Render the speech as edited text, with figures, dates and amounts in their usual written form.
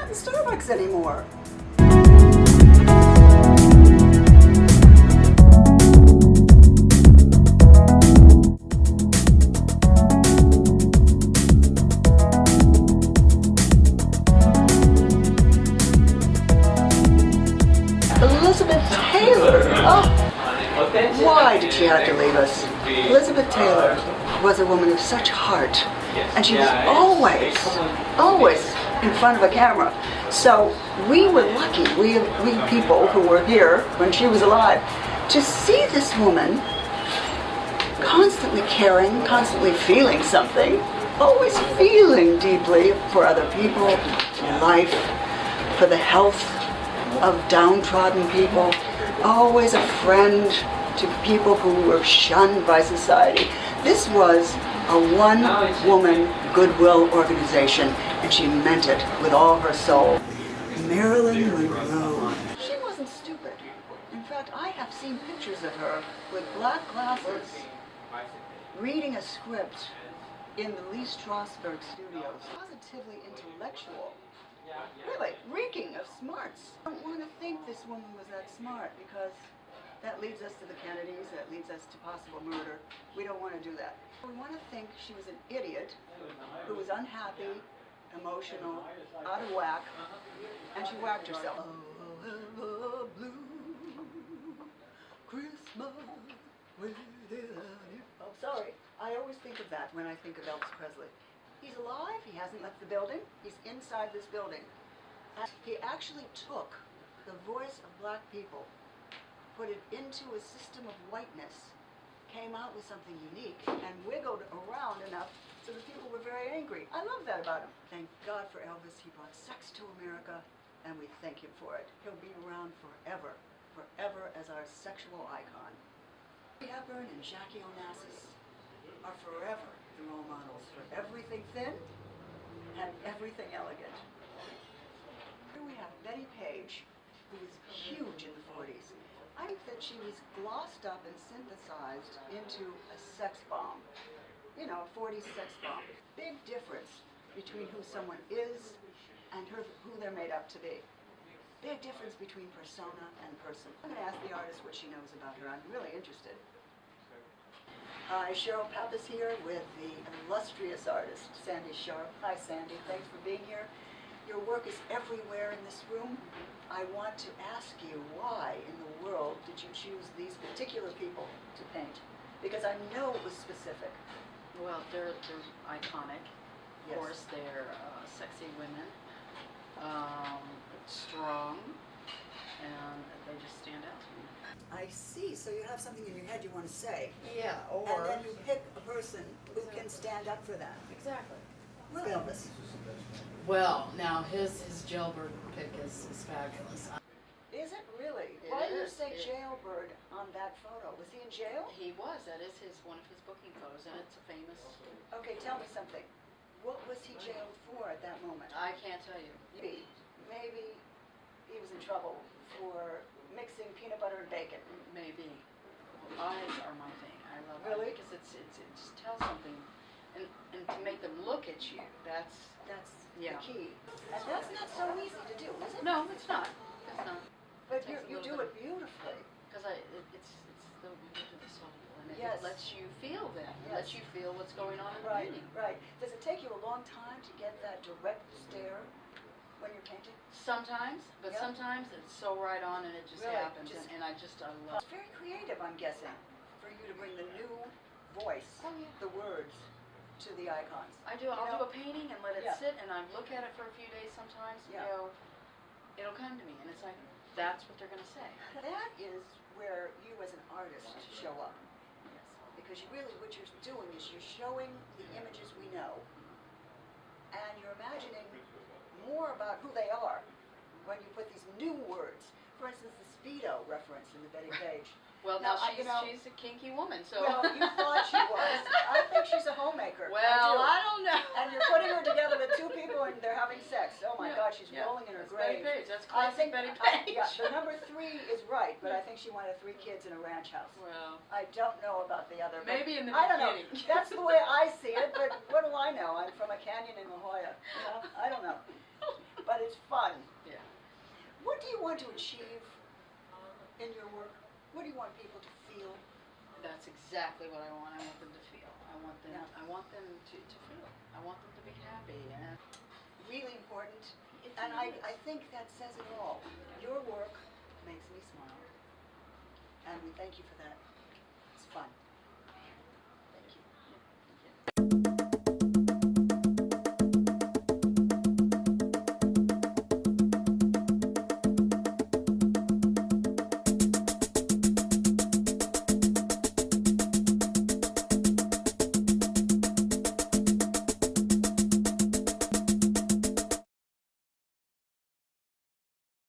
in Starbucks anymore. Elizabeth Taylor. Oh, why did she have to leave us? Elizabeth Taylor was a woman of such heart, and she was always in front of a camera. So we were lucky, we people who were here when she was alive, to see this woman constantly caring, constantly feeling something, always feeling deeply for other people, for life, for the health of downtrodden people, always a friend to people who were shunned by society. This was a one-woman goodwill organization, and she meant it with all her soul. Marilyn Monroe. She wasn't stupid. In fact, I have seen pictures of her with black glasses, reading a script in the Lee Strasberg studios. Positively intellectual. Really, reeking of smarts. I don't want to think this woman was that smart, because that leads us to the Kennedys, that leads us to possible murder. We don't want to do that. We want to think she was an idiot who was unhappy, emotional, out of whack, and she whacked herself. Oh, blue Christmas without you. Oh, sorry. I always think of that when I think of Elvis Presley. He's alive, he hasn't left the building, he's inside this building. And he actually took the voice of black people, put it into a system of whiteness, came out with something unique, and wiggled around enough so that people were very angry. I love that about him. Thank God for Elvis. He brought sex to America, and we thank him for it. He'll be around forever, forever as our sexual icon. Hepburn and Jackie Onassis are forever the role models for everything thin and everything elegant. Here we have Betty Page, who was huge in the 40s. I think that she was glossed up and synthesized into a sex bomb. You know, a 40s sex bomb. Big difference between who someone is and who they're made up to be. Big difference between persona and person. I'm going to ask the artist what she knows about her. I'm really interested. Hi, Cheryl Pappas here with the illustrious artist, Sandy Sharp. Hi, Sandy. Thanks for being here. Your work is everywhere in this room. I want to ask you, why in the world did you choose these particular people to paint? Because I know it was specific. Well, they're iconic. Of Yes. course, they're sexy women, strong, and they just stand out to me. I see. So you have something in your head you want to say. Yeah, And then you pick a person who can stand up for that. Exactly. Well, Elvis. Well, now his jailbird pick is fabulous. Is it really? It Why did you is. say jailbird on that photo? Was he in jail? He was. That is one of his booking photos, and it's a famous. Okay, tell me something. What was he jailed for at that moment? I can't tell you. Maybe he was in trouble for mixing peanut butter and bacon. Maybe. Eyes are my thing. I love Really? it because it just tells something, and to make them look at you. That's the key. And that's not so easy to do, is it? No, it's not. It's not. But It takes a you little do bit. it beautifully. Because it's the language of the soul, and it Yes. lets you feel that. It Yes. lets you feel what's going on in the Right, painting. right. Does it take you a long time to get that direct stare when you're painting? Sometimes, but Yeah. sometimes it's so right on, and it just Really? happens, Just- and I love. It's very creative, I'm guessing, for you to bring the new voice, Oh, yeah. the words, to the icons. I'll do a painting and let it Yeah. sit, and I look at it for a few days. Sometimes, Yeah. it'll come to me, and it's like that's what they're gonna say. That is where you as an artist show up. Yes. Because really what you're doing is you're showing the images we know, and you're imagining more about who they are when you put these new words. For instance, the Speedo reference in the Betty Page. Well, Now, now she's a kinky woman, so. Well, you thought she was. I think she's a homemaker. Well, I I don't know. do. And you're putting her together with two people and they're having sex. Oh my Yeah, God, she's yeah. rolling in her That's grave. Betty Page. That's I classic think Betty Page. yeah, the number 3 is right, but I think she wanted 3 kids in a ranch house. Well, I don't know about the other. but maybe in the I don't know. beginning. That's the way I see it, but what do I know? I'm from a canyon in La Jolla. You know? I don't know. But it's fun. want to achieve in your work? What do you want people to feel? That's exactly what I want. I want them to feel. I want them. Yeah. I want them to feel. I want them to be happy. And Really important. It And is. I think that says it all. Your work makes me smile. And we thank you for that.